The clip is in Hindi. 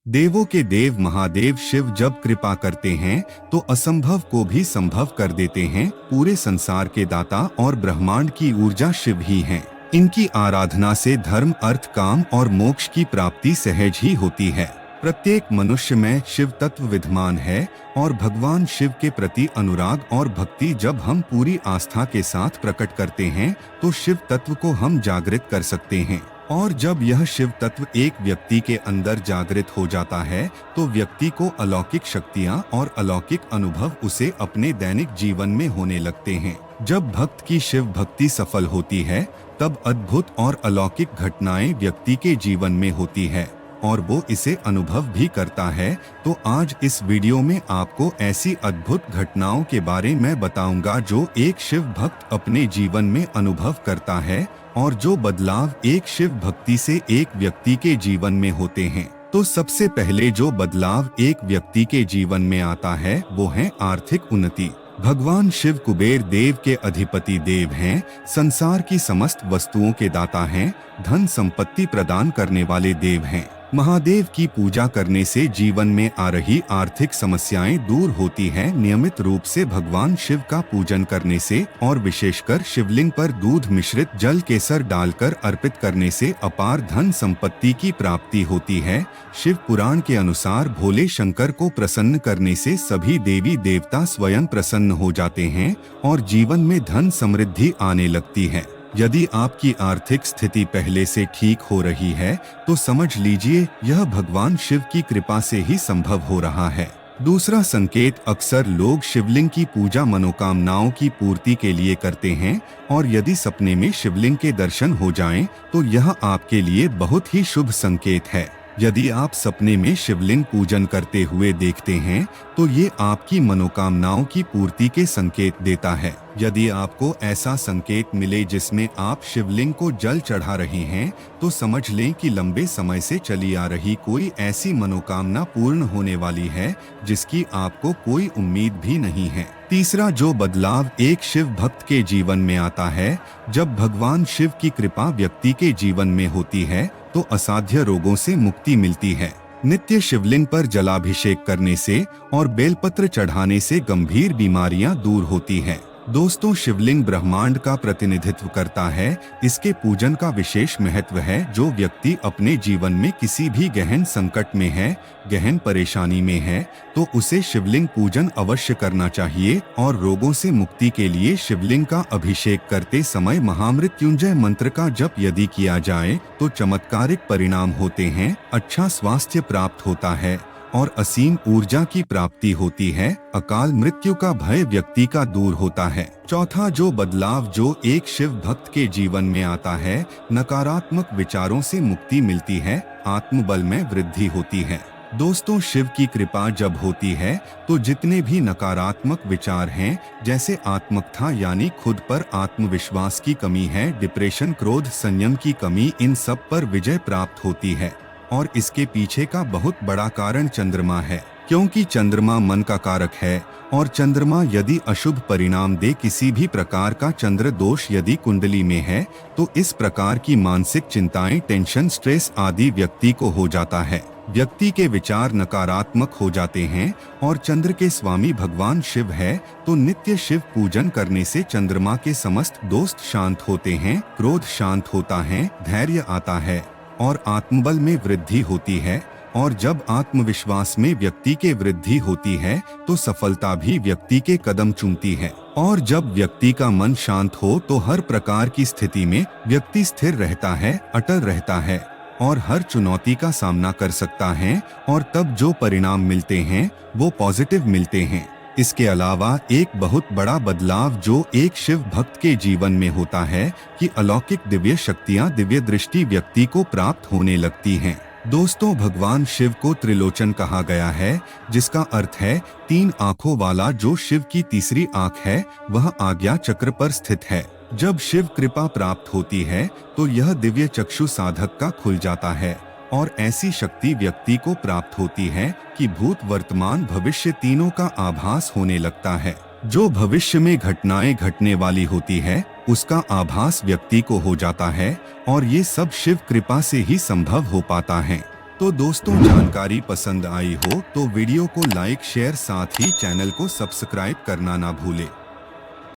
देवों के देव महादेव शिव जब कृपा करते हैं तो असंभव को भी संभव कर देते हैं। पूरे संसार के दाता और ब्रह्मांड की ऊर्जा शिव ही हैं। इनकी आराधना से धर्म, अर्थ, काम और मोक्ष की प्राप्ति सहज ही होती है। प्रत्येक मनुष्य में शिव तत्व विद्यमान है और भगवान शिव के प्रति अनुराग और भक्ति जब हम पूरी आस्था के साथ प्रकट करते हैं तो शिव तत्व को हम जागृत कर सकते हैं। और जब यह शिव तत्व एक व्यक्ति के अंदर जागृत हो जाता है तो व्यक्ति को अलौकिक शक्तियां और अलौकिक अनुभव उसे अपने दैनिक जीवन में होने लगते हैं। जब भक्त की शिव भक्ति सफल होती है तब अद्भुत और अलौकिक घटनाएं व्यक्ति के जीवन में होती है और वो इसे अनुभव भी करता है। तो आज इस वीडियो में आपको ऐसी अद्भुत घटनाओं के बारे में बताऊंगा जो एक शिव भक्त अपने जीवन में अनुभव करता है और जो बदलाव एक शिव भक्ति से एक व्यक्ति के जीवन में होते हैं। तो सबसे पहले जो बदलाव एक व्यक्ति के जीवन में आता है वो है आर्थिक उन्नति। भगवान शिव कुबेर देव के अधिपति देव हैं, संसार की समस्त वस्तुओं के दाता हैं, धन संपत्ति प्रदान करने वाले देव हैं। महादेव की पूजा करने से जीवन में आ रही आर्थिक समस्याएं दूर होती हैं। नियमित रूप से भगवान शिव का पूजन करने से और विशेषकर शिवलिंग पर दूध मिश्रित जल केसर डालकर अर्पित करने से अपार धन संपत्ति की प्राप्ति होती है। शिव पुराण के अनुसार भोले शंकर को प्रसन्न करने से सभी देवी देवता स्वयं प्रसन्न हो जाते हैं और जीवन में धन समृद्धि आने लगती है। यदि आपकी आर्थिक स्थिति पहले से ठीक हो रही है तो समझ लीजिए यह भगवान शिव की कृपा से ही संभव हो रहा है। दूसरा संकेत, अक्सर लोग शिवलिंग की पूजा मनोकामनाओं की पूर्ति के लिए करते हैं और यदि सपने में शिवलिंग के दर्शन हो जाएं तो यह आपके लिए बहुत ही शुभ संकेत है। यदि आप सपने में शिवलिंग पूजन करते हुए देखते हैं तो ये आपकी मनोकामनाओं की पूर्ति के संकेत देता है। यदि आपको ऐसा संकेत मिले जिसमें आप शिवलिंग को जल चढ़ा रहे हैं तो समझ लें कि लंबे समय से चली आ रही कोई ऐसी मनोकामना पूर्ण होने वाली है जिसकी आपको कोई उम्मीद भी नहीं है। तीसरा जो बदलाव एक शिव भक्त के जीवन में आता है, जब भगवान शिव की कृपा व्यक्ति के जीवन में होती है तो असाध्य रोगों से मुक्ति मिलती है। नित्य शिवलिंग पर जलाभिषेक करने से और बेलपत्र चढ़ाने से गंभीर बीमारियां दूर होती हैं। दोस्तों, शिवलिंग ब्रह्मांड का प्रतिनिधित्व करता है। इसके पूजन का विशेष महत्व है। जो व्यक्ति अपने जीवन में किसी भी गहन संकट में है, गहन परेशानी में है, तो उसे शिवलिंग पूजन अवश्य करना चाहिए और रोगों से मुक्ति के लिए शिवलिंग का अभिषेक करते समय महामृत्युंजय मंत्र का जप यदि किया जाए तो चमत्कारिक परिणाम होते हैं। अच्छा स्वास्थ्य प्राप्त होता है और असीम ऊर्जा की प्राप्ति होती है। अकाल मृत्यु का भय व्यक्ति का दूर होता है। चौथा जो बदलाव जो एक शिव भक्त के जीवन में आता है, नकारात्मक विचारों से मुक्ति मिलती है, आत्मबल में वृद्धि होती है। दोस्तों, शिव की कृपा जब होती है तो जितने भी नकारात्मक विचार हैं, जैसे आत्मकथा यानी खुद पर आत्मविश्वास की कमी है, डिप्रेशन, क्रोध, संयम की कमी, इन सब पर विजय प्राप्त होती है। और इसके पीछे का बहुत बड़ा कारण चंद्रमा है, क्योंकि चंद्रमा मन का कारक है और चंद्रमा यदि अशुभ परिणाम दे, किसी भी प्रकार का चंद्र दोष यदि कुंडली में है तो इस प्रकार की मानसिक चिंताएं, टेंशन, स्ट्रेस आदि व्यक्ति को हो जाता है। व्यक्ति के विचार नकारात्मक हो जाते हैं और चंद्र के स्वामी भगवान शिव है तो नित्य शिव पूजन करने से चंद्रमा के समस्त दोस्त शांत होते हैं, क्रोध शांत होता है, धैर्य आता है और आत्मबल में वृद्धि होती है। और जब आत्मविश्वास में व्यक्ति के वृद्धि होती है तो सफलता भी व्यक्ति के कदम चूमती है। और जब व्यक्ति का मन शांत हो तो हर प्रकार की स्थिति में व्यक्ति स्थिर रहता है, अटल रहता है और हर चुनौती का सामना कर सकता है और तब जो परिणाम मिलते हैं वो पॉजिटिव मिलते हैं। इसके अलावा एक बहुत बड़ा बदलाव जो एक शिव भक्त के जीवन में होता है कि अलौकिक दिव्य शक्तियां, दिव्य दृष्टि व्यक्ति को प्राप्त होने लगती हैं। दोस्तों, भगवान शिव को त्रिलोचन कहा गया है, जिसका अर्थ है तीन आंखों वाला। जो शिव की तीसरी आंख है वह आज्ञा चक्र पर स्थित है। जब शिव कृपा प्राप्त होती है तो यह दिव्य चक्षु साधक का खुल जाता है और ऐसी शक्ति व्यक्ति को प्राप्त होती है कि भूत, वर्तमान, भविष्य तीनों का आभास होने लगता है। जो भविष्य में घटनाएं घटने वाली होती है उसका आभास व्यक्ति को हो जाता है और ये सब शिव कृपा से ही संभव हो पाता है। तो दोस्तों, जानकारी पसंद आई हो तो वीडियो को लाइक शेयर साथ ही चैनल को सब्सक्राइब करना ना भूले।